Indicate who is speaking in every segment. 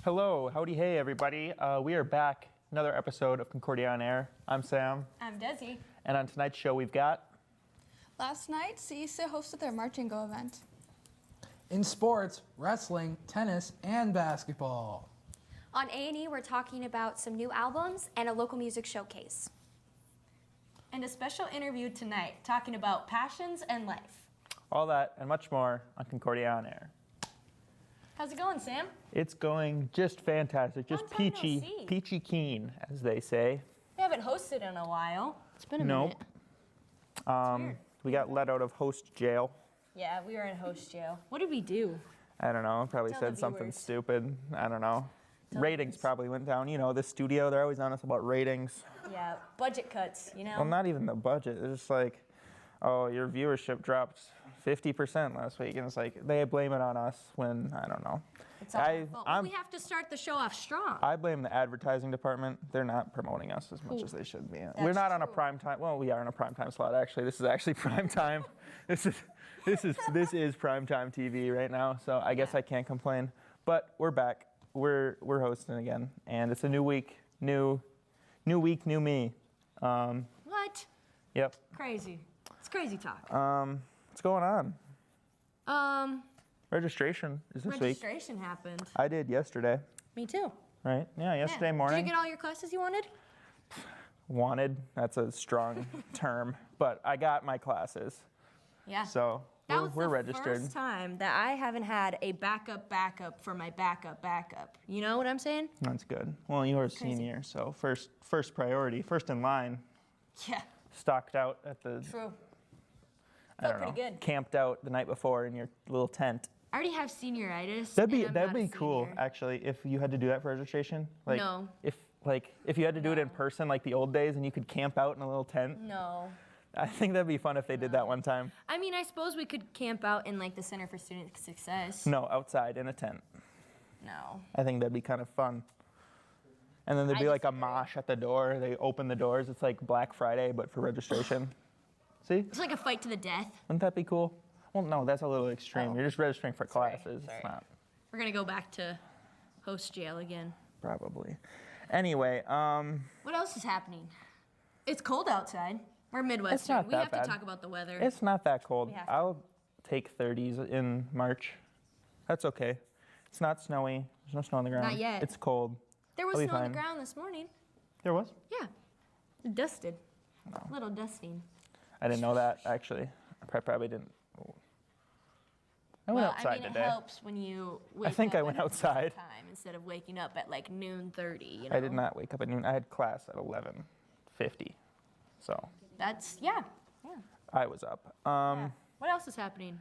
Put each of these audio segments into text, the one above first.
Speaker 1: Hello, howdy, hey everybody. We are back, another episode of Concordia On-Air. I'm Sam.
Speaker 2: I'm Desi.
Speaker 1: And on tonight's show we've got...
Speaker 3: Last night, CESA hosted their March and Go event.
Speaker 4: In sports, wrestling, tennis, and basketball.
Speaker 5: On A&E, we're talking about some new albums and a local music showcase.
Speaker 2: And a special interview tonight, talking about passions and life.
Speaker 1: All that and much more on Concordia On-Air.
Speaker 2: How's it going, Sam?
Speaker 1: It's going just fantastic, just
Speaker 2: Long time no
Speaker 1: peachy,
Speaker 2: see.
Speaker 1: peachy keen, as they say.
Speaker 2: We haven't hosted in a while.
Speaker 5: It's been a
Speaker 1: Nope.
Speaker 5: minute.
Speaker 1: We got let out of host jail.
Speaker 2: Yeah, we were in host jail. What did we do?
Speaker 1: I don't know, probably
Speaker 2: Tell
Speaker 1: said
Speaker 2: the
Speaker 1: something
Speaker 2: viewers.
Speaker 1: stupid. I don't know.
Speaker 2: Tell
Speaker 1: Ratings
Speaker 2: us.
Speaker 1: probably went down. You know, the studio, they're always on us about ratings.
Speaker 2: Yeah, budget cuts, you know?
Speaker 1: Well, not even the budget. It's just like, oh, your viewership dropped 50% last week. And it's like, they blame it on us when, I don't know.
Speaker 2: It's all our fault. Well, we have to start the show off strong.
Speaker 1: I blame the advertising department. They're not promoting us as much as they should be. We're not on a
Speaker 2: true.
Speaker 1: prime time. Well, we are on a prime time slot, actually. This is actually prime time. This is prime time TV right now. So I guess I can't complain. But we're back. We're hosting again. And it's a new week. New week, new me.
Speaker 2: What?
Speaker 1: Yep.
Speaker 2: Crazy. It's crazy talk.
Speaker 1: What's going on? Registration is this week.
Speaker 2: Registration happened.
Speaker 1: I did yesterday,
Speaker 2: Me too.
Speaker 1: right? Yeah, yesterday
Speaker 2: Yeah.
Speaker 1: morning.
Speaker 2: Did you get all your classes you wanted?
Speaker 1: Wanted, that's a strong term, but I got my classes.
Speaker 2: Yeah.
Speaker 1: So
Speaker 2: That was
Speaker 1: we're
Speaker 2: the
Speaker 1: registered.
Speaker 2: first time that I haven't had a backup for my backup. You know what I'm saying?
Speaker 1: That's good. Well, you're a senior, so first priority, first in line,
Speaker 2: Yeah.
Speaker 1: stocked out at the,
Speaker 2: True.
Speaker 1: I don't know,
Speaker 2: Felt pretty good.
Speaker 1: camped out the night before in your little tent.
Speaker 2: I already have senioritis.
Speaker 1: That'd
Speaker 2: and I'm not
Speaker 1: be
Speaker 2: a
Speaker 1: cool,
Speaker 2: senior.
Speaker 1: actually, if you had to do that for registration. Like,
Speaker 2: No.
Speaker 1: If you had to do it in person, like the old days, and you could camp out in a little tent.
Speaker 2: No.
Speaker 1: I think that'd be fun if they did that one time.
Speaker 2: I mean, I suppose we could camp out in like the Center for Student Success.
Speaker 1: No, outside in a tent.
Speaker 2: No.
Speaker 1: I think that'd be kind of fun. And then there'd
Speaker 2: I
Speaker 1: be like a
Speaker 2: disagree.
Speaker 1: mosh at the door. They open the doors. It's like Black Friday, but for registration. See?
Speaker 2: It's like a fight to the death.
Speaker 1: Wouldn't that be cool? Well, no, that's a little extreme.
Speaker 2: Oh.
Speaker 1: You're just registering for classes.
Speaker 2: Sorry.
Speaker 1: It's not,
Speaker 2: We're gonna go back to host jail again.
Speaker 1: probably. Anyway,
Speaker 2: What else is happening? It's cold outside. We're Midwestern.
Speaker 1: It's not
Speaker 2: we
Speaker 1: that
Speaker 2: have
Speaker 1: bad.
Speaker 2: to talk about the weather.
Speaker 1: it's not that cold.
Speaker 2: We have to.
Speaker 1: I'll take 30s in March. That's okay. It's not snowy. There's no snow on the ground.
Speaker 2: Not yet.
Speaker 1: It's cold.
Speaker 2: There was
Speaker 1: I'll be
Speaker 2: snow on
Speaker 1: fine.
Speaker 2: the ground this morning.
Speaker 1: There was?
Speaker 2: Yeah. It dusted. Little dusting.
Speaker 1: I didn't know that, actually. I probably didn't. I went outside
Speaker 2: I mean,
Speaker 1: today.
Speaker 2: it helps when you wake
Speaker 1: think
Speaker 2: up
Speaker 1: I went
Speaker 2: at a decent
Speaker 1: outside.
Speaker 2: time instead of waking up at like noon 30, you know?
Speaker 1: I did not wake up at noon. I had class at 11:50. So
Speaker 2: That's, yeah.
Speaker 1: I was up.
Speaker 2: Yeah. What else is happening?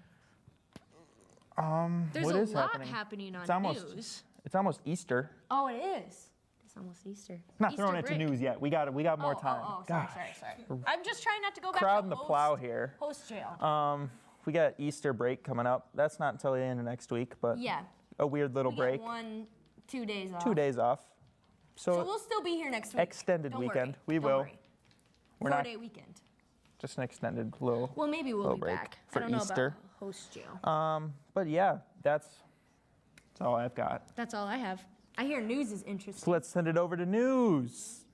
Speaker 2: There's
Speaker 1: what
Speaker 2: a
Speaker 1: is
Speaker 2: lot
Speaker 1: happening?
Speaker 2: happening on
Speaker 1: It's almost
Speaker 2: news.
Speaker 1: It's almost Easter.
Speaker 2: Oh, it is. It's almost Easter.
Speaker 1: Not
Speaker 2: Easter
Speaker 1: throwing it to
Speaker 2: break.
Speaker 1: news yet. We got more time.
Speaker 2: Oh,
Speaker 1: Gosh.
Speaker 2: sorry. I'm just trying not to go back
Speaker 1: Crowding
Speaker 2: to
Speaker 1: the plow here.
Speaker 2: host jail.
Speaker 1: We got Easter break coming up. That's not until the end of next week, but
Speaker 2: Yeah.
Speaker 1: a weird little
Speaker 2: We
Speaker 1: break.
Speaker 2: get 2 days off.
Speaker 1: 2 days off.
Speaker 2: So we'll still be here next week.
Speaker 1: extended
Speaker 2: Don't
Speaker 1: weekend.
Speaker 2: Worry.
Speaker 1: We
Speaker 2: Don't
Speaker 1: will.
Speaker 2: Worry.
Speaker 1: We're not
Speaker 2: 4-day weekend.
Speaker 1: just an extended little.
Speaker 2: Well, maybe we'll
Speaker 1: little
Speaker 2: be
Speaker 1: break
Speaker 2: back.
Speaker 1: for
Speaker 2: I don't know
Speaker 1: Easter.
Speaker 2: about host jail.
Speaker 1: But yeah, that's all I've got.
Speaker 2: That's all I have. I hear news is interesting.
Speaker 1: So let's send it over to news.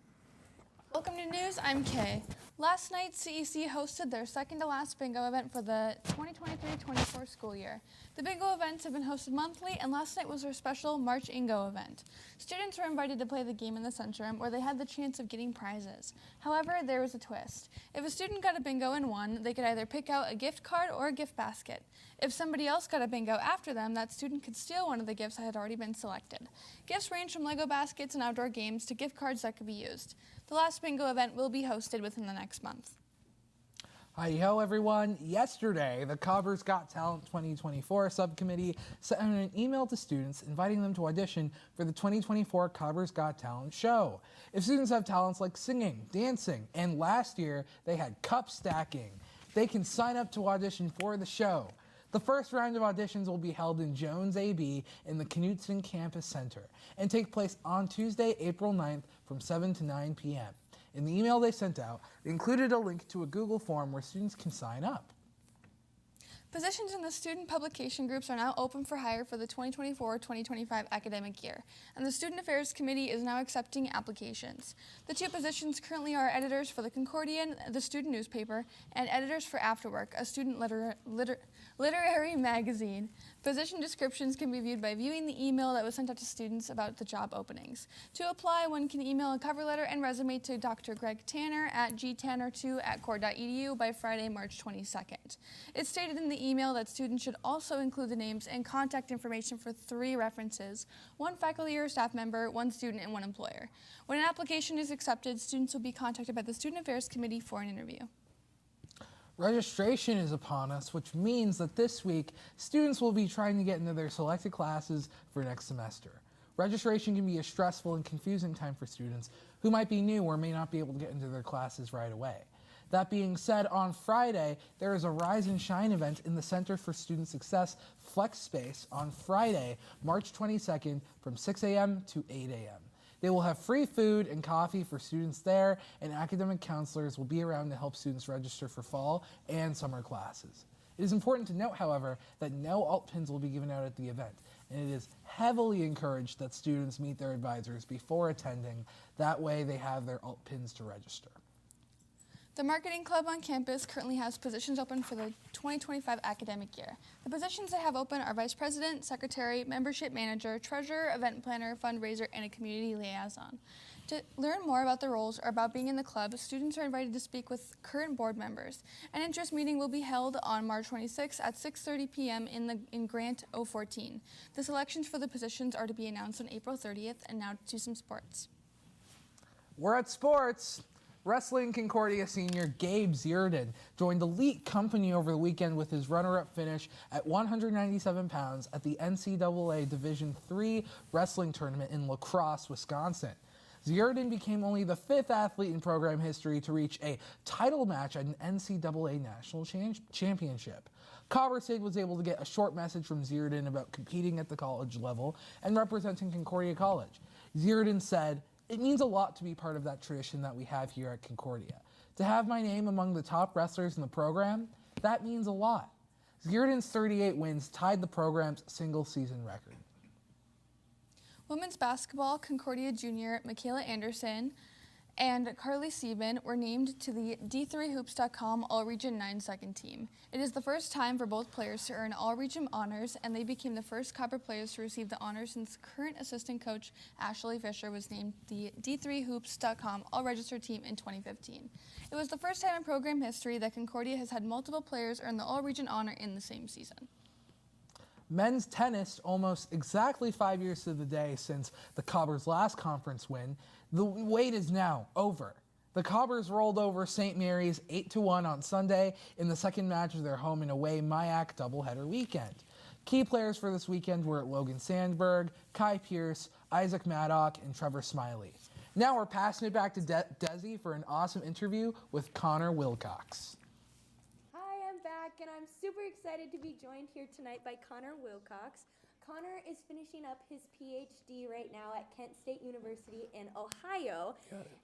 Speaker 3: Welcome to News, I'm Kay. Last night, CEC hosted their second to last bingo event for the 2023-24 school year. The bingo events have been hosted monthly, and last night was their special March and Go event. Students were invited to play the game in the Centrum, where they had the chance of getting prizes. However, there was a twist. If a student got a bingo and won, they could either pick out a gift card or a gift basket. If somebody else got a bingo after them, that student could steal one of the gifts that had already been selected. Gifts range from Lego baskets and outdoor games to gift cards that could be used. The last bingo event will be hosted within the next month.
Speaker 4: Hi-ho, everyone. Yesterday, the Cobbers Got Talent 2024 subcommittee sent out an email to students inviting them to audition for the 2024 Cobbers Got Talent show. If students have talents like singing, dancing, and last year they had cup stacking, they can sign up to audition for the show. The first round of auditions will be held in Jones AB in the Knutson Campus Center and take place on Tuesday, April 9th from 7 to 9 p.m. In the email they sent out, they included a link to a Google form where students can sign up.
Speaker 3: Positions in the student publication groups are now open for hire for the 2024-2025 academic year, and the Student Affairs Committee is now accepting applications. The two positions currently are editors for the Concordian, the student newspaper, and editors for Afterwork, a student literary magazine. Position descriptions can be viewed by viewing the email that was sent out to students about the job openings. To apply, one can email a cover letter and resume to Dr. Greg Tanner at gtanner2@cord.edu by Friday, March 22nd. It's stated in the email that students should also include the names and contact information for 3 references, 1 faculty or staff member, 1 student, and 1 employer. When an application is accepted, students will be contacted by the Student Affairs Committee for an interview.
Speaker 4: Registration is upon us, which means that this week, students will be trying to get into their selected classes for next semester. Registration can be a stressful and confusing time for students who might be new or may not be able to get into their classes right away. That being said, on Friday, there is a Rise and Shine event in the Center for Student Success Flex Space on Friday, March 22nd from 6 a.m. to 8 a.m. They will have free food and coffee for students there, and academic counselors will be around to help students register for fall and summer classes. It is important to note, however, that no alt pins will be given out at the event, and it is heavily encouraged that students meet their advisors before attending. That way they have their alt pins to register.
Speaker 3: The Marketing Club on campus currently has positions open for the 2025 academic year. The positions they have open are Vice President, Secretary, Membership Manager, Treasurer, Event Planner, Fundraiser, and a Community Liaison. To learn more about the roles or about being in the club, students are invited to speak with current board members. An interest meeting will be held on March 26 at 6:30 p.m. in Grant 014. The selections for the positions are to be announced on April 30th, and now to some sports.
Speaker 4: We're at sports. Wrestling Concordia senior Gabe Zierden joined elite company over the weekend with his runner-up finish at 197 pounds at the NCAA Division III wrestling tournament in La Crosse, Wisconsin. Zierden became only the 5th athlete in program history to reach a title match at an NCAA National Championship. Cobber State was able to get a short message from Zierden about competing at the college level and representing Concordia College. Zierden said, "It means a lot to be part of that tradition that we have here at Concordia. To have my name among the top wrestlers in the program, that means a lot." Zierden's 38 wins tied the program's single-season record.
Speaker 3: Women's basketball, Concordia junior Michaela Anderson and Carly Sieben were named to the D3Hoops.com All-Region 9 second team. It is the first time for both players to earn All-Region honors, and they became the first Copper players to receive the honor since current assistant coach Ashley Fisher was named the D3Hoops.com All-Registered team in 2015. It was the first time in program history that Concordia has had multiple players earn the All-Region honor in the same season.
Speaker 4: Men's tennis, almost exactly 5 years to the day since the Cobbers' last conference win, the wait is now over. The Cobbers rolled over St. Mary's 8-1 on Sunday in the second match of their home and away MIAC doubleheader weekend. Key players for this weekend were Logan Sandberg, Kai Pierce, Isaac Maddock, and Trevor Smiley. Now we're passing it back to Desi for an awesome interview with Connor Wilcox.
Speaker 2: Hi, I'm back, and I'm super excited to be joined here tonight by Connor Wilcox. Connor is finishing up his PhD right now at Kent State University in Ohio,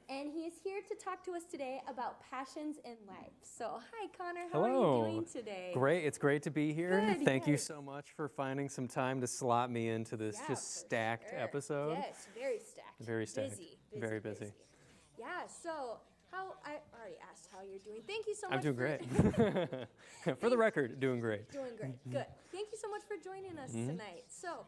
Speaker 2: and he is here to talk to us today about passions in life. So, hi, Connor. How are you doing today?
Speaker 6: Great. It's great to be here.
Speaker 2: Good,
Speaker 6: Thank you
Speaker 2: yes.
Speaker 6: so much for finding some time to slot me into this
Speaker 2: Yeah,
Speaker 6: just
Speaker 2: for
Speaker 6: stacked
Speaker 2: sure.
Speaker 6: episode.
Speaker 2: Yes, very stacked.
Speaker 6: Very stacked.
Speaker 2: Busy,
Speaker 6: Very busy.
Speaker 2: Yeah, so I already asked how you're doing. Thank you so much.
Speaker 6: I'm doing
Speaker 2: for
Speaker 6: great. For the record, doing great.
Speaker 2: Doing great. Good. Thank you so much for joining us tonight. So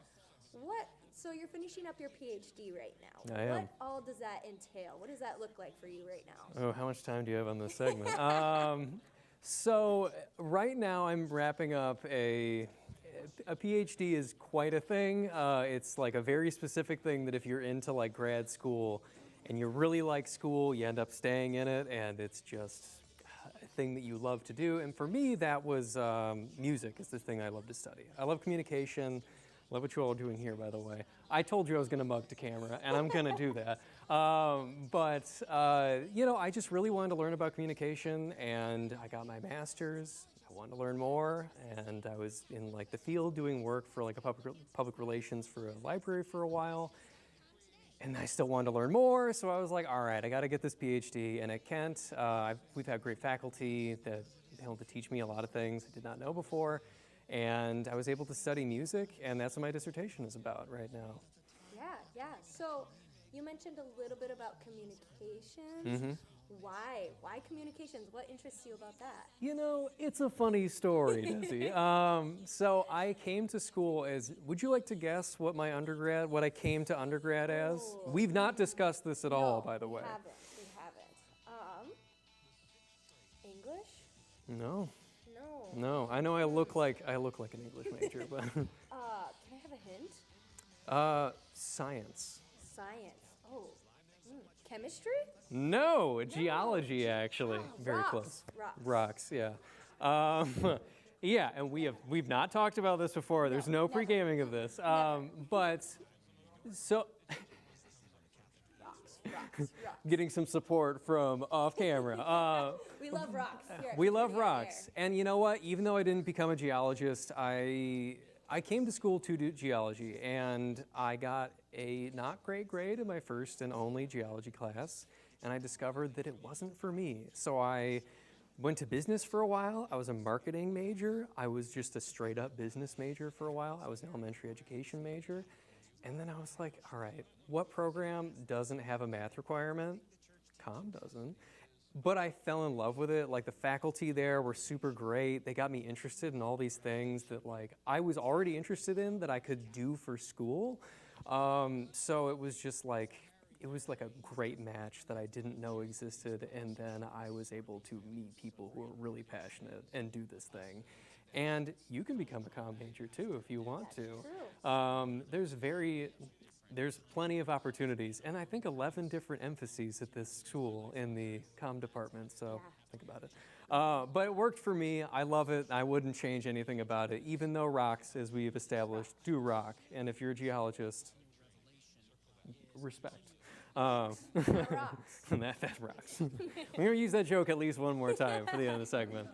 Speaker 2: you're finishing up your PhD right now.
Speaker 6: I am.
Speaker 2: What all does that entail? What does that look like for you right now?
Speaker 6: Oh, how much time do you have on this segment? So right now I'm wrapping up a PhD is quite a thing. It's like a very specific thing that if you're into like grad school and you really like school, you end up staying in it, and it's just a thing that you love to do. And for me, that was music is the thing I love to study. I love communication. Love what you all are doing here, by the way. I told you I was going to mug the camera, and I'm going to do that. You know, I just really wanted to learn about communication, and I got my master's. I wanted to learn more, and I was in like the field doing work for like a public relations for a library for a while. And I still wanted to learn more, so I was like, all right, I got to get this PhD. And at Kent, we've had great faculty that able to teach me a lot of things I did not know before. And I was able to study music, and that's what my dissertation is about right now.
Speaker 2: Yeah. So you mentioned a little bit about communications.
Speaker 6: Mm-hmm.
Speaker 2: Why communications? What interests you about that?
Speaker 6: You know, it's a funny story, Desi. So I came to school as, would you like to guess what I came to undergrad as?
Speaker 2: Oh.
Speaker 6: We've not discussed this at all, by the way.
Speaker 2: We haven't. English?
Speaker 6: No,
Speaker 2: No.
Speaker 6: no. I know I look like an English major, but
Speaker 2: Can I have a hint?
Speaker 6: science.
Speaker 2: Science. Oh. Chemistry?
Speaker 6: No, geology actually.
Speaker 2: Oh,
Speaker 6: Very
Speaker 2: rocks.
Speaker 6: close.
Speaker 2: Rocks.
Speaker 6: Yeah. Yeah, and we've not talked about this before. There's no
Speaker 2: never.
Speaker 6: pre-gaming of this. But so
Speaker 2: Rocks.
Speaker 6: getting some support from off camera.
Speaker 2: We love rocks here.
Speaker 6: We love
Speaker 2: Concordia On-Air.
Speaker 6: rocks. And you know what? Even though I didn't become a geologist, I came to school to do geology, and I got a not great grade in my first and only geology class, and I discovered that it wasn't for me. So I went to business for a while. I was a marketing major. I was just a straight up business major for a while. I was an elementary education major. And then I was like, all right, what program doesn't have a math requirement? Comm doesn't. But I fell in love with it. Like, the faculty there were super great. They got me interested in all these things that, like, I was already interested in that I could do for school. So it was just like, it was like a great match that I didn't know existed. And then I was able to meet people who are really passionate and do this thing. And you can become a comm major too if you want to. There's plenty of opportunities, and I think 11 different emphases at this school in the comm department, so think about it. But it worked for me. I love it. I wouldn't change anything about it, even though rocks, as we've established, do rock. And if you're a geologist, respect.
Speaker 2: Rocks.
Speaker 6: That rocks. We're going to use that joke at least one more time for the end of the segment.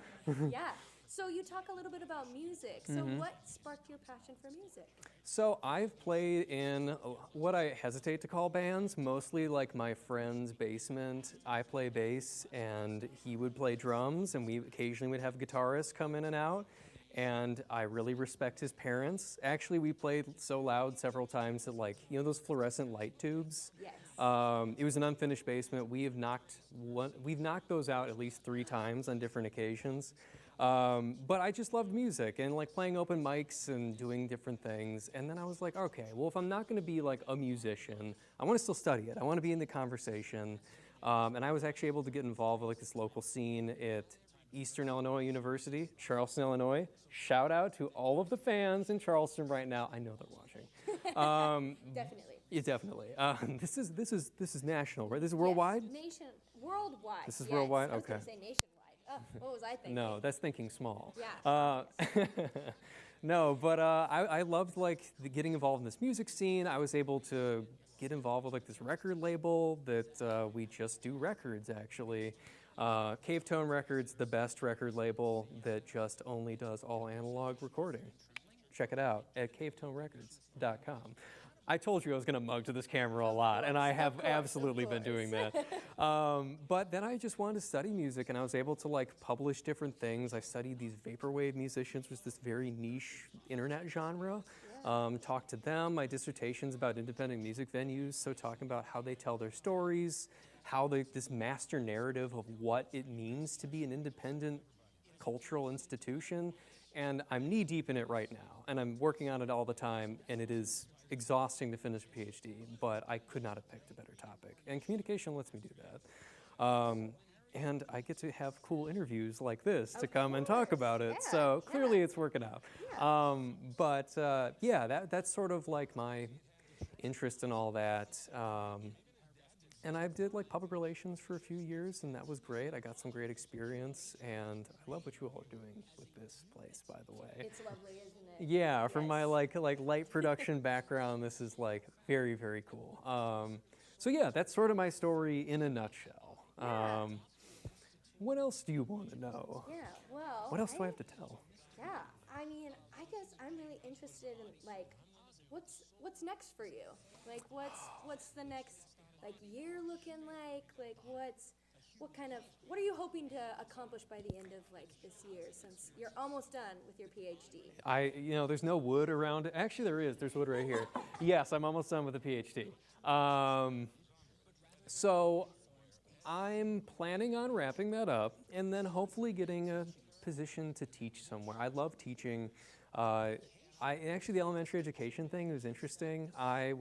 Speaker 2: Yeah. So you talk a little bit about music. So what sparked your passion for music?
Speaker 6: So I've played in what I hesitate to call bands, mostly like my friend's basement. I play bass and he would play drums, and we occasionally would have guitarists come in and out. And I really respect his parents. Actually, we played so loud several times that, like, you know those fluorescent light tubes?
Speaker 2: Yes.
Speaker 6: It was an unfinished basement. We've knocked those out at least 3 times on different occasions. But I just loved music and like playing open mics and doing different things. And then I was like, okay, well, if I'm not going to be like a musician, I want to still study it. I want to be in the conversation. And I was actually able to get involved with like this local scene at Eastern Illinois University, Charleston, Illinois. Shout out to all of the fans in Charleston right now. I know they're watching.
Speaker 2: Definitely.
Speaker 6: Yeah, definitely. This is national, right? This is worldwide?
Speaker 2: Yes, worldwide.
Speaker 6: This is
Speaker 2: yes.
Speaker 6: worldwide?
Speaker 2: I was gonna
Speaker 6: Okay.
Speaker 2: say nationwide. What was I thinking?
Speaker 6: No, that's thinking small.
Speaker 2: Yeah.
Speaker 6: No, but I loved like getting involved in this music scene. I was able to get involved with like this record label that we just do records actually. Cave Tone Records, the best record label that just only does all analog recording. Check it out at cavetonerecords.com. I told you I was going to mug to this camera a lot, and I have absolutely been doing that. But then I just wanted to study music, and I was able to like publish different things. I studied these vaporwave musicians, which is this very niche internet genre. Talked to them. My dissertation's about independent music venues, so talking about how they tell their stories, how this master narrative of what it means to be an independent cultural institution. And I'm knee deep in it right now, and I'm working on it all the time, and it is exhausting to finish a PhD, but I could not have picked a better topic. And communication lets me do that. And I get to have cool interviews like this to come and talk about it.
Speaker 2: Yeah,
Speaker 6: So clearly it's working out.
Speaker 2: Yeah.
Speaker 6: That's sort of like my interest in all that. And I did like public relations for a few years, and that was great. I got some great experience, and I love what you all are doing with this place, by the way.
Speaker 2: It's lovely, isn't it?
Speaker 6: Yeah, from my
Speaker 2: Yes.
Speaker 6: like light production background, this is like very, very cool. So yeah, that's sort of my story in a nutshell.
Speaker 2: Yeah.
Speaker 6: What else do you want to know?
Speaker 2: Yeah, well.
Speaker 6: What else do I have to tell?
Speaker 2: Yeah, I mean, I guess I'm really interested in like, what's next for you? Like, what's the next like year looking like? Like, what are you hoping to accomplish by the end of like this year, since you're almost done with your PhD?
Speaker 6: There's no wood around it. Actually, there is. There's wood right here. Yes, I'm almost done with the PhD. So I'm planning on wrapping that up and then hopefully getting a position to teach somewhere. I love teaching. Actually, the elementary education thing was interesting. I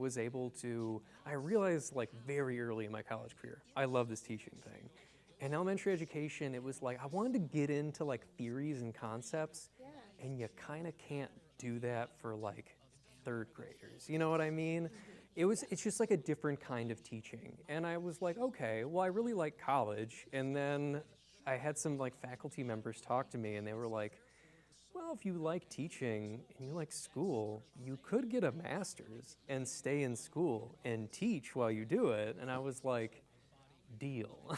Speaker 6: realized like very early in my college career, I love this teaching thing. In elementary education, it was like I wanted to get into like theories and concepts, and you kind of can't do that for like third graders. You know what I mean? It's just like a different kind of teaching. And I was like, okay, well, I really like college. And then I had some like faculty members talk to me, and they were like, well, if you like teaching and you like school, you could get a master's and stay in school and teach while you do it. And I was like, deal.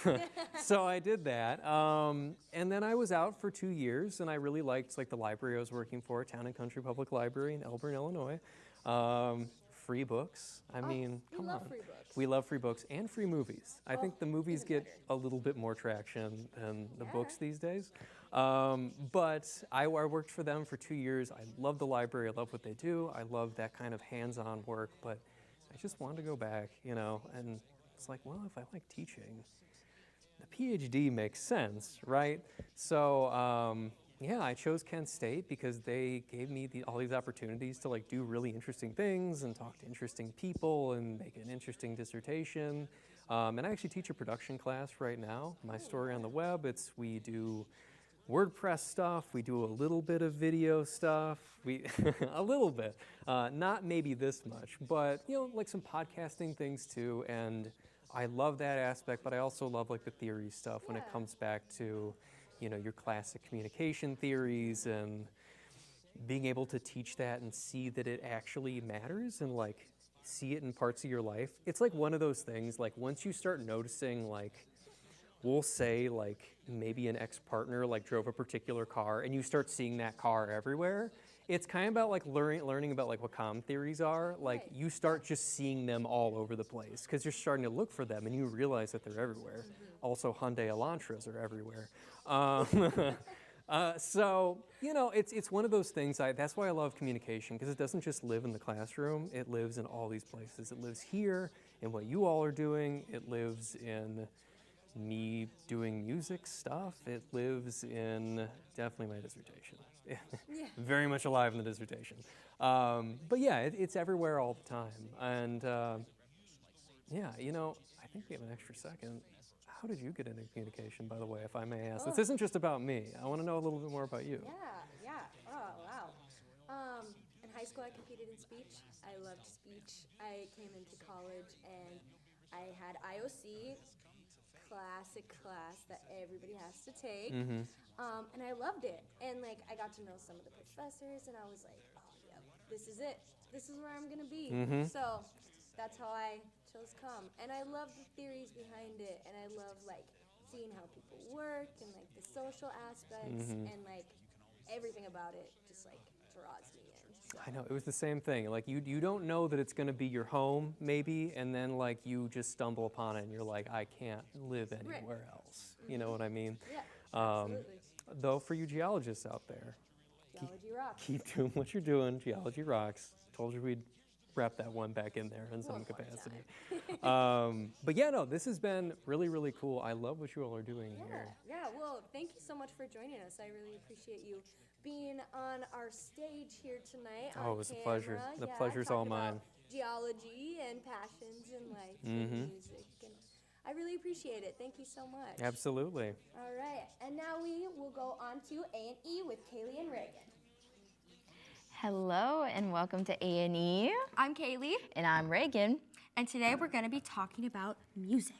Speaker 6: So I did that. And then I was out for 2 years, and I really liked like the library I was working for, Town and Country Public Library in Elburn, Illinois. Free books. I mean, come on.
Speaker 2: Free books.
Speaker 6: We love free books and free movies. I think the movies get a little bit more traction than the books these days. But I worked for them for 2 years. I love the library. I love what they do. I love that kind of hands-on work. But I just wanted to go back, and it's like, well, if I like teaching, the PhD makes sense, right? So, I chose Kent State because they gave me all these opportunities to like do really interesting things and talk to interesting people and make an interesting dissertation. And I actually teach a production class right now. My Story on the Web. We do WordPress stuff. We do a little bit of video stuff. A little bit, not maybe this much, but like some podcasting things too. And I love that aspect, but I also love like the theory stuff when it comes back to, your classic communication theories and being able to teach that and see that it actually matters and like see it in parts of your life. It's like one of those things, like once you start noticing, like we'll say like maybe an ex-partner like drove a particular car and you start seeing that car everywhere. It's kind of about like learning about like what common theories are. Like you start just seeing them all over the place because you're starting to look for them and you realize that they're everywhere. Also, Hyundai Elantras are everywhere. So, it's one of those things. That's why I love communication, because it doesn't just live in the classroom. It lives in all these places. It lives here in what you all are doing. It lives in me doing music stuff. It lives in definitely my dissertation. Very much alive in the dissertation. But yeah, it's everywhere all the time. And I think we have an extra second. How did you get into communication, by the way, if I may ask? This isn't just about me. I want to know a little bit more about you.
Speaker 2: Yeah. Oh, wow. In high school, I competed in speech. I loved speech. I came into college, and I had IOC, classic class that everybody has to take. And I loved it. And, like, I got to know some of the professors, and I was like, oh, yeah, this is it. This is where I'm going to be. So that's how I chose COM. And I love the theories behind it, and I love like seeing how people work and like the social aspects and like everything about it just like draws me in. So.
Speaker 6: I know, it was the same thing. Like you don't know that it's going to be your home maybe, and then like you just stumble upon it and you're like, I can't live anywhere else. You know what I mean?
Speaker 2: Yeah, absolutely.
Speaker 6: Though for you geologists out there,
Speaker 2: Geology rocks.
Speaker 6: keep doing what you're doing. Geology rocks. Told you we'd wrap that one back in there in some capacity. But yeah, no, this has been really, really cool. I love what you all are doing here.
Speaker 2: Yeah, well, thank you so much for joining us. I really appreciate you being on our stage here tonight.
Speaker 6: Oh, it was a pleasure. The pleasure's all mine.
Speaker 2: Geology and passions in life and music. And I really appreciate it. Thank you so much.
Speaker 6: Absolutely.
Speaker 2: All right, and now we will go on to A&E with Kaylee and Reagan.
Speaker 7: Hello and welcome to A&E.
Speaker 5: I'm Kaylee,
Speaker 7: And I'm Reagan.
Speaker 5: and today we're going to be talking about music.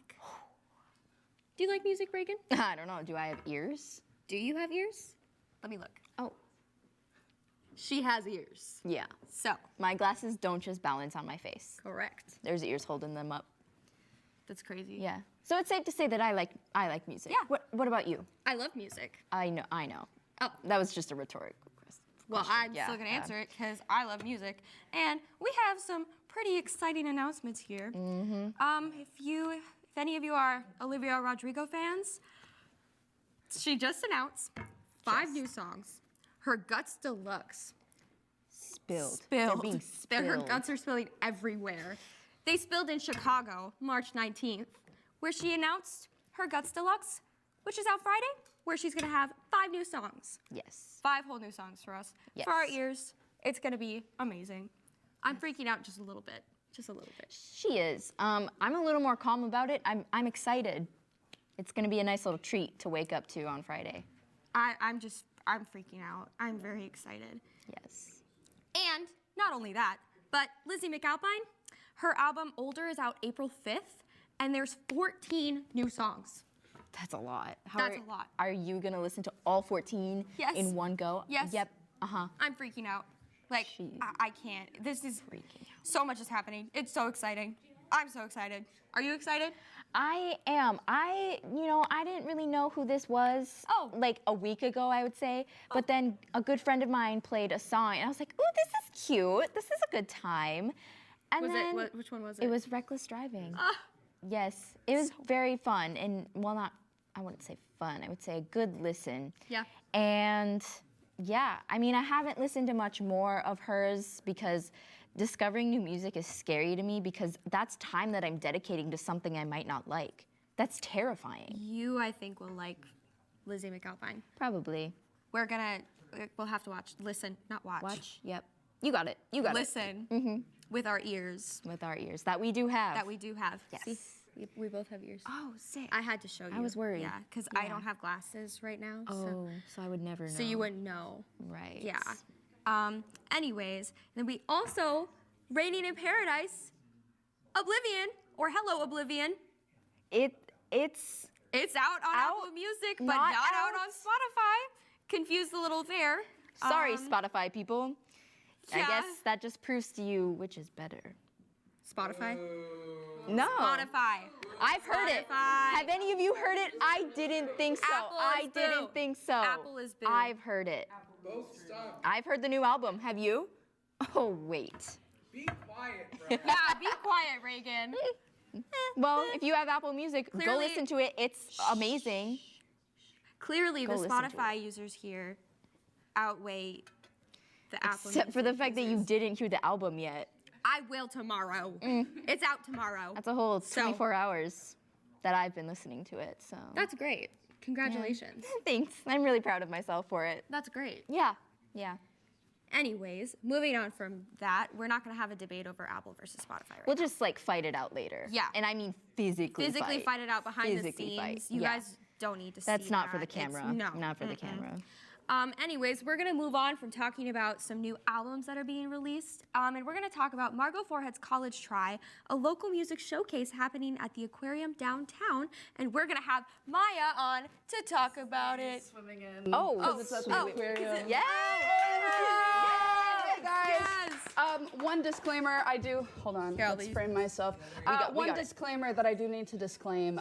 Speaker 5: Do you like music, Reagan?
Speaker 7: I don't know, do I have ears?
Speaker 5: Do you have ears? Let me look.
Speaker 7: Oh,
Speaker 5: She has ears.
Speaker 7: yeah.
Speaker 5: So,
Speaker 7: My glasses don't just balance on my face.
Speaker 5: correct.
Speaker 7: There's ears holding them up.
Speaker 5: That's crazy.
Speaker 7: Yeah. So it's safe to say that I like music.
Speaker 5: Yeah.
Speaker 7: What about you?
Speaker 5: I love music.
Speaker 7: I know.
Speaker 5: Oh.
Speaker 7: That was just a rhetorical question.
Speaker 5: Well, I'm
Speaker 7: Yeah,
Speaker 5: still going to
Speaker 7: yeah.
Speaker 5: answer it because I love music. And we have some pretty exciting announcements here. If if any of you are Olivia Rodrigo fans, she just announced 5 new songs. Her Guts Deluxe.
Speaker 7: Spilled. They're being spilled.
Speaker 5: Her guts are spilling everywhere. They spilled in Chicago, March 19th, where she announced her Guts Deluxe, which is out Friday, where she's gonna have 5 new songs.
Speaker 7: Yes.
Speaker 5: 5 whole new songs for us.
Speaker 7: Yes.
Speaker 5: For our ears. It's gonna be amazing. I'm freaking out just a little bit. Just a little bit.
Speaker 7: She is. I'm a little more calm about it. I'm excited. It's gonna be a nice little treat to wake up to on Friday.
Speaker 5: I'm freaking out. I'm very excited.
Speaker 7: Yes.
Speaker 5: And not only that, but Lizzie McAlpine, her album Older is out April 5th, and there's 14 new songs.
Speaker 7: That's a lot.
Speaker 5: That's a lot.
Speaker 7: Are you gonna listen to all 14
Speaker 5: Yes.
Speaker 7: in one go?
Speaker 5: Yes.
Speaker 7: Yep. Uh-huh.
Speaker 5: I'm freaking out. Like,
Speaker 7: Jeez.
Speaker 5: I can't. This is
Speaker 7: Freaking out.
Speaker 5: so much is happening. It's so exciting. I'm so excited. Are you excited?
Speaker 7: I am. I didn't really know who this was.
Speaker 5: Oh.
Speaker 7: Like a week ago, I would say. But then a good friend of mine played a song, and I was like, "Ooh, this is cute. This is a good time." And then
Speaker 5: Which one was it?
Speaker 7: it was Reckless Driving. Yes, it was very fun, and I wouldn't say fun. I would say a good listen.
Speaker 5: Yeah.
Speaker 7: And yeah, I mean, I haven't listened to much more of hers because discovering new music is scary to me because that's time that I'm dedicating to something I might not like. That's terrifying.
Speaker 5: You, I think, will like Lizzie McAlpine.
Speaker 7: Probably.
Speaker 5: We'll have to listen, not watch.
Speaker 7: Watch. Yep. You got it. You got
Speaker 5: Listen with our ears
Speaker 7: it. With our ears that we do have.
Speaker 5: that we do have.
Speaker 7: Yes.
Speaker 5: See, we both have ears.
Speaker 7: Oh, sick.
Speaker 5: I had to show you.
Speaker 7: I was worried.
Speaker 5: Yeah, because I don't have glasses right now.
Speaker 7: Oh, so I would never know.
Speaker 5: So you wouldn't know.
Speaker 7: Right.
Speaker 5: Yeah. Anyways, then we also, Raining in Paradise, Oblivion, or Hello Oblivion.
Speaker 7: It's
Speaker 5: It's out on
Speaker 7: Out,
Speaker 5: Apple Music, but
Speaker 7: not
Speaker 5: not out
Speaker 7: out.
Speaker 5: on Spotify. Confused a little there.
Speaker 7: sorry, Spotify people. I
Speaker 5: yeah.
Speaker 7: guess that just proves to you which is better.
Speaker 5: Spotify?
Speaker 7: No.
Speaker 5: Spotify.
Speaker 7: I've heard it.
Speaker 5: Spotify.
Speaker 7: Have any of you heard it? I didn't think so.
Speaker 5: Apple
Speaker 7: I
Speaker 5: is boo.
Speaker 7: didn't think so.
Speaker 5: Apple is boo.
Speaker 7: I've heard it. I've heard the new album. Have you? Oh, wait.
Speaker 4: Be quiet, bro.
Speaker 5: Yeah, be quiet, Reagan.
Speaker 7: Well, if you have Apple Music, go
Speaker 5: Clearly-
Speaker 7: listen to it. It's amazing.
Speaker 5: Clearly,
Speaker 7: Go
Speaker 5: the
Speaker 7: listen to
Speaker 5: Spotify users here outweigh the Apple
Speaker 7: Except for the
Speaker 5: Music
Speaker 7: fact that you
Speaker 5: users.
Speaker 7: didn't hear the album yet.
Speaker 5: I will tomorrow. It's out tomorrow.
Speaker 7: That's a whole
Speaker 5: So-
Speaker 7: 24 hours that I've been listening to it. So
Speaker 5: That's great. Congratulations.
Speaker 7: thanks. I'm really proud of myself for it.
Speaker 5: That's great.
Speaker 7: Yeah. Yeah.
Speaker 5: Anyways, moving on from that, we're not going to have a debate over Apple versus Spotify right
Speaker 7: We'll
Speaker 5: now.
Speaker 7: just like fight it out later.
Speaker 5: Yeah.
Speaker 7: And I mean physically
Speaker 5: Physically fight it out behind the
Speaker 7: Physically
Speaker 5: scenes.
Speaker 7: fight,
Speaker 5: You
Speaker 7: yeah.
Speaker 5: guys don't need to see
Speaker 7: That's not for the
Speaker 5: that. It's-
Speaker 7: camera.
Speaker 5: No.
Speaker 7: Not for the camera.
Speaker 5: Anyways, we're gonna move on from talking about some new albums that are being released, and we're gonna talk about Margot Forehead's College Try, a local music showcase happening at the aquarium downtown, and we're gonna have Maya on to talk about it.
Speaker 8: Swimming in.
Speaker 7: Oh,
Speaker 8: It's at the aquarium.
Speaker 7: yeah.
Speaker 8: Hey guys.
Speaker 5: Yes.
Speaker 8: One disclaimer I do. Hold on.
Speaker 5: Here, I'll
Speaker 8: let's
Speaker 5: leave.
Speaker 8: frame myself.
Speaker 7: We got
Speaker 8: One
Speaker 7: it.
Speaker 8: disclaimer that I do need to disclaim: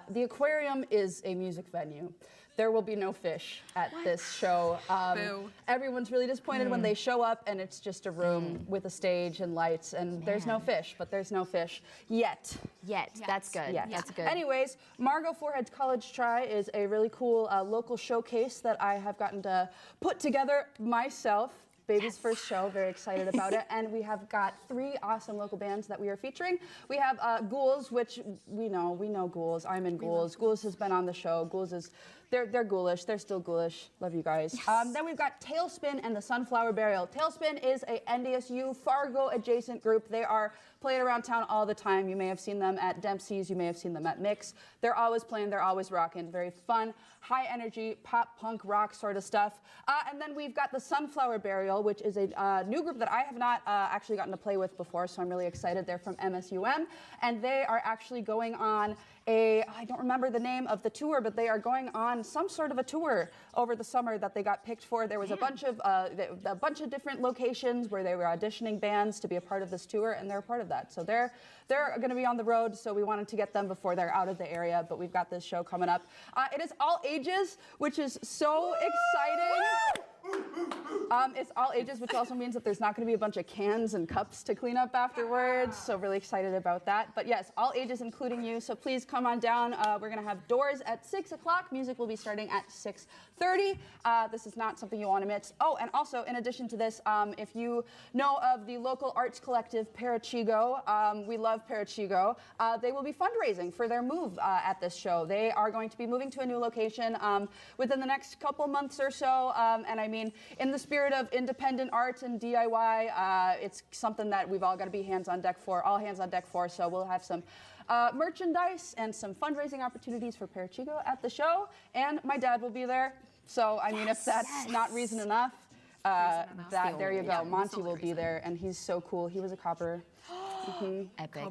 Speaker 8: the aquarium is a music venue. There will be no fish at this show.
Speaker 5: Boo.
Speaker 8: Everyone's really disappointed when they show up and it's just a room with a stage and lights, and there's no fish. But there's no fish yet.
Speaker 7: Yet. That's good.
Speaker 8: Yes.
Speaker 7: That's good.
Speaker 8: Anyways, Margot Forehead's College Try is a really cool local showcase that I have gotten to put together myself. Baby's first show, very excited about it. And we have got 3 awesome local bands that we are featuring. We have Ghouls, which we know Ghouls. I'm in Ghouls. Ghouls has been on the show. Ghouls is, they're ghoulish. They're still ghoulish. Love you guys. Then we've got Tailspin and the Sunflower Burial. Tailspin is a NDSU Fargo adjacent group. They are playing around town all the time. You may have seen them at Dempsey's. You may have seen them at Mix. They're always playing. They're always rocking. Very fun, high energy, pop, punk, rock sort of stuff. And then we've got the Sunflower Burial, which is a new group that I have not actually gotten to play with before, so I'm really excited. They're from MSUM, and they are actually going on I don't remember the name of the tour, but they are going on some sort of a tour over the summer that they got picked for. There was a bunch of different locations where they were auditioning bands to be a part of this tour, and they're a part of that. So they're going to be on the road, so we wanted to get them before they're out of the area, but we've got this show coming up. It is all ages, which is so exciting. It's all ages, which also means that there's not going to be a bunch of cans and cups to clean up afterwards. So really excited about that. But yes, all ages, including you. So please come on down. We're going to have doors at 6 o'clock. Music will be starting at 6:30. This is not something you want to miss. Oh, and also in addition to this, if you know of the local arts collective Parachigo, we love Parachigo. They will be fundraising for their move at this show. They are going to be moving to a new location within the next couple months or so. And I mean, in the spirit of independent art and DIY, it's something that we've all got to be all hands on deck for. So we'll have some merchandise and some fundraising opportunities for Parachigo at the show. And my dad will be there. So, I mean, if that's not reason enough, there you go. Monty will be there, and he's so cool. He was a copper.
Speaker 7: Epic.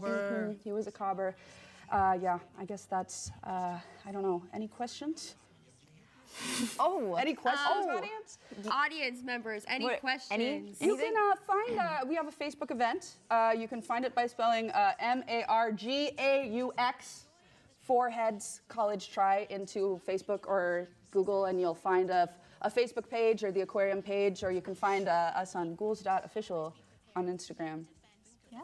Speaker 8: He was a cobber. Yeah, I guess that's, I don't know. Any questions?
Speaker 7: Oh.
Speaker 8: Any questions, audience?
Speaker 5: Audience members, any questions?
Speaker 8: You can find, we have a Facebook event. You can find it by spelling MARGAUX, Foreheads College Try into Facebook or Google, and you'll find a Facebook page or the aquarium page, or you can find us on ghouls.official on Instagram. Yeah,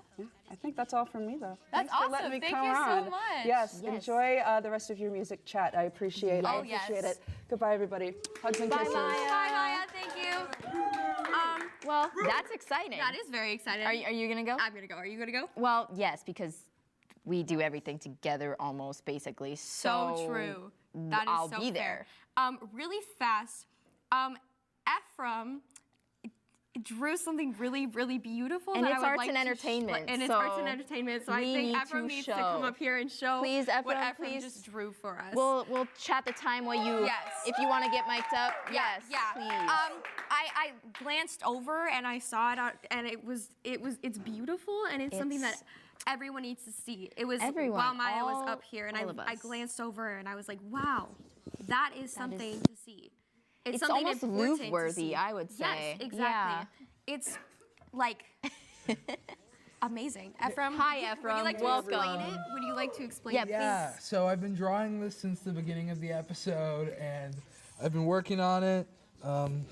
Speaker 8: I think that's all from me, though.
Speaker 3: That's
Speaker 8: Thanks for
Speaker 3: awesome.
Speaker 8: letting me
Speaker 3: Thank
Speaker 8: come
Speaker 3: you so
Speaker 8: on.
Speaker 3: much.
Speaker 8: Yes, enjoy the rest of your music chat. I appreciate
Speaker 3: Oh, yes.
Speaker 8: it. Goodbye, everybody. Hugs and kisses.
Speaker 5: Bye, Maya. Thank you.
Speaker 7: Well, that's exciting.
Speaker 5: That is very exciting.
Speaker 7: Are you going to go?
Speaker 5: I'm gonna go. Are you gonna go?
Speaker 7: Well, yes, because we do everything together almost, basically.
Speaker 5: So true. That is
Speaker 7: I'll
Speaker 5: so
Speaker 7: be
Speaker 5: fair.
Speaker 7: there.
Speaker 5: Really fast. Ephraim drew something really, really beautiful.
Speaker 7: And
Speaker 5: that
Speaker 7: it's
Speaker 5: I would
Speaker 7: arts
Speaker 5: like
Speaker 7: and
Speaker 5: to
Speaker 7: entertainment,
Speaker 5: and it's
Speaker 7: so
Speaker 5: arts and entertainment. So I
Speaker 7: we
Speaker 5: think
Speaker 7: need
Speaker 5: Ephraim
Speaker 7: to
Speaker 5: needs to
Speaker 7: show.
Speaker 5: come up here and show
Speaker 7: Please,
Speaker 5: what
Speaker 7: Ephraim,
Speaker 5: Ephraim
Speaker 7: please.
Speaker 5: just drew for us.
Speaker 7: We'll chat the time while you,
Speaker 5: Yes.
Speaker 7: if you want to get mic'd up. Yes,
Speaker 5: Yeah.
Speaker 7: please.
Speaker 5: I glanced over and I saw it out, and it's beautiful, and it's something that everyone needs to see. It was
Speaker 7: Everyone,
Speaker 5: while Maya was up here, and
Speaker 7: all of
Speaker 5: I
Speaker 7: us.
Speaker 5: glanced over and I was like, wow, that is something to see.
Speaker 7: It's
Speaker 5: something
Speaker 7: almost
Speaker 5: important to
Speaker 7: Louvre-worthy,
Speaker 5: see.
Speaker 7: I would say.
Speaker 5: Yes, exactly.
Speaker 7: Yeah.
Speaker 5: It's like amazing. Ephraim.
Speaker 7: Hi,
Speaker 5: Would
Speaker 7: Ephraim.
Speaker 5: you like to
Speaker 7: Welcome.
Speaker 5: explain it? Would you like to explain
Speaker 7: Yeah,
Speaker 5: it?
Speaker 4: Yeah, so I've been drawing this since the beginning of the episode, and I've been working on it.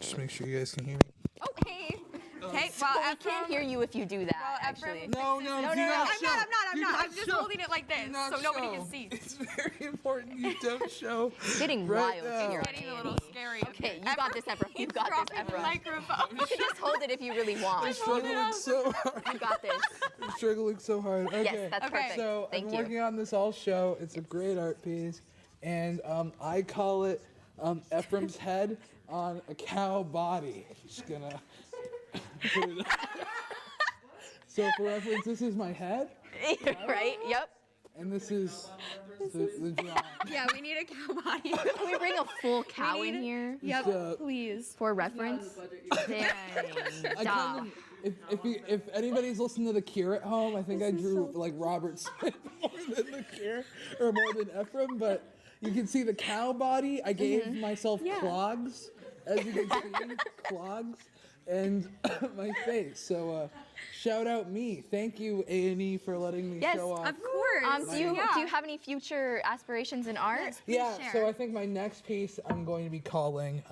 Speaker 4: Just make sure you guys can hear me.
Speaker 5: Oh, hey. Okay, well,
Speaker 7: But we
Speaker 5: Ephraim.
Speaker 7: can't hear you if you do that,
Speaker 5: Well,
Speaker 7: actually.
Speaker 5: Ephraim-
Speaker 4: No,
Speaker 7: no,
Speaker 4: do
Speaker 7: no.
Speaker 4: not
Speaker 5: I'm
Speaker 4: show.
Speaker 5: not.
Speaker 4: Do
Speaker 5: I'm just
Speaker 4: show.
Speaker 5: holding it like this
Speaker 4: Do not
Speaker 5: so nobody
Speaker 4: show.
Speaker 5: can see.
Speaker 4: It's very important you don't show.
Speaker 7: Getting
Speaker 4: right
Speaker 7: wild
Speaker 4: now.
Speaker 7: here.
Speaker 5: It's getting a little scary.
Speaker 7: Okay, you got this, Ephraim. You
Speaker 5: He's
Speaker 7: got this,
Speaker 5: dropping the
Speaker 7: Ephraim.
Speaker 5: microphone.
Speaker 7: You can just hold it if you really want.
Speaker 4: I'm struggling so hard.
Speaker 7: You got this.
Speaker 4: I'm struggling so hard. Okay.
Speaker 7: Yes, that's
Speaker 5: Okay.
Speaker 7: perfect.
Speaker 4: So
Speaker 7: Thank
Speaker 4: I've
Speaker 7: you.
Speaker 4: been working on this all show. It's a great art piece, and I call it Ephraim's head on a cow body. Just gonna put it up. So for reference, this is my head,
Speaker 7: Right? Yep.
Speaker 4: and this is the drawing.
Speaker 5: Yeah, we need a cow body.
Speaker 7: Can we bring a full cow in here
Speaker 5: Yep,
Speaker 4: uh,
Speaker 5: please.
Speaker 7: for reference? Dang.
Speaker 4: I kind of, if anybody's listened to The Cure at home, I think I drew like Robert Smith more than The Cure, or more than Ephraim, but you can see the cow body. I gave myself clogs, as you can see, clogs, and my face. So shout out me. Thank you, A&E, for letting me
Speaker 7: Yes,
Speaker 4: show off.
Speaker 5: Of course.
Speaker 7: Do you have any future aspirations in art?
Speaker 4: Yeah,
Speaker 5: share.
Speaker 4: so I think my next piece I'm going to be calling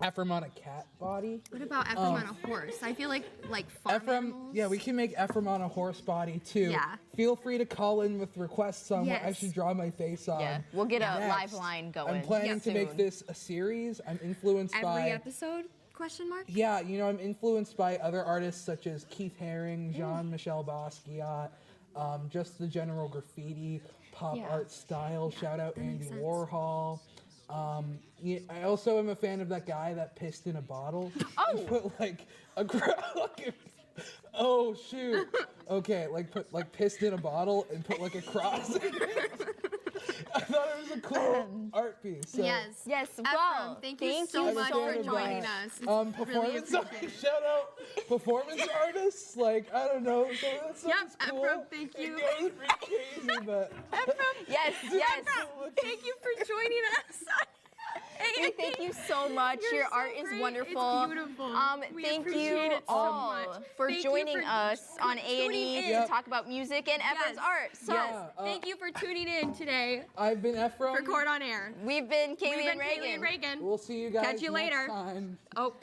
Speaker 4: Ephraim on a cat body.
Speaker 5: What about Ephraim on a horse? I feel like farm
Speaker 4: Ephraim,
Speaker 5: animals.
Speaker 4: yeah, we can make Ephraim on a horse body too.
Speaker 5: Yeah.
Speaker 4: Feel free to call in with requests on what I
Speaker 5: Yes.
Speaker 4: should draw my face on.
Speaker 7: Yeah, we'll get a
Speaker 4: next.
Speaker 7: live line going.
Speaker 4: I'm planning to make
Speaker 7: soon.
Speaker 4: this a series. I'm influenced
Speaker 5: Every
Speaker 4: by.
Speaker 5: episode? Question mark?
Speaker 4: Yeah, you know, I'm influenced by other artists such as Keith Haring, Jean-Michel Basquiat, just the general graffiti pop art style. Shout out Andy Warhol. I also am a fan of that guy that pissed in a bottle. And put like a oh shoot. Okay, put pissed in a bottle and put like a cross in it. I thought it was a cool art piece. So.
Speaker 5: Yes.
Speaker 7: Yes,
Speaker 5: Ephraim,
Speaker 7: well,
Speaker 5: thank you so
Speaker 4: I'm a
Speaker 5: much
Speaker 4: fan
Speaker 5: for
Speaker 4: of
Speaker 5: joining
Speaker 4: that.
Speaker 5: us. It's really
Speaker 4: Performance
Speaker 5: appreciated.
Speaker 4: shout out performance artists. Like I don't know, so that stuff
Speaker 5: Yep,
Speaker 4: is cool.
Speaker 5: Ephraim, thank you.
Speaker 4: It goes pretty crazy, but
Speaker 7: yes, yes.
Speaker 5: Thank you for joining us.
Speaker 7: Hey, thank you so much.
Speaker 5: You're
Speaker 7: Your
Speaker 5: so
Speaker 7: art is
Speaker 5: great.
Speaker 7: wonderful.
Speaker 5: It's beautiful. We
Speaker 7: Thank
Speaker 5: appreciate
Speaker 7: you
Speaker 5: it so
Speaker 7: all
Speaker 5: much.
Speaker 7: for
Speaker 5: Thank you
Speaker 7: joining
Speaker 5: for
Speaker 7: us on
Speaker 5: tuning
Speaker 7: A&E
Speaker 5: in.
Speaker 7: to talk about music and Ephraim's
Speaker 5: Yes.
Speaker 7: art. So
Speaker 5: Yes. Thank you for tuning in today
Speaker 4: I've been Ephraim.
Speaker 5: for Concord On Air.
Speaker 7: we've been Kaylee
Speaker 5: We've been
Speaker 7: and Reagan.
Speaker 5: Kaylee and Reagan.
Speaker 4: We'll see you guys
Speaker 5: Catch you
Speaker 4: next
Speaker 5: later.
Speaker 4: time.
Speaker 5: Oh.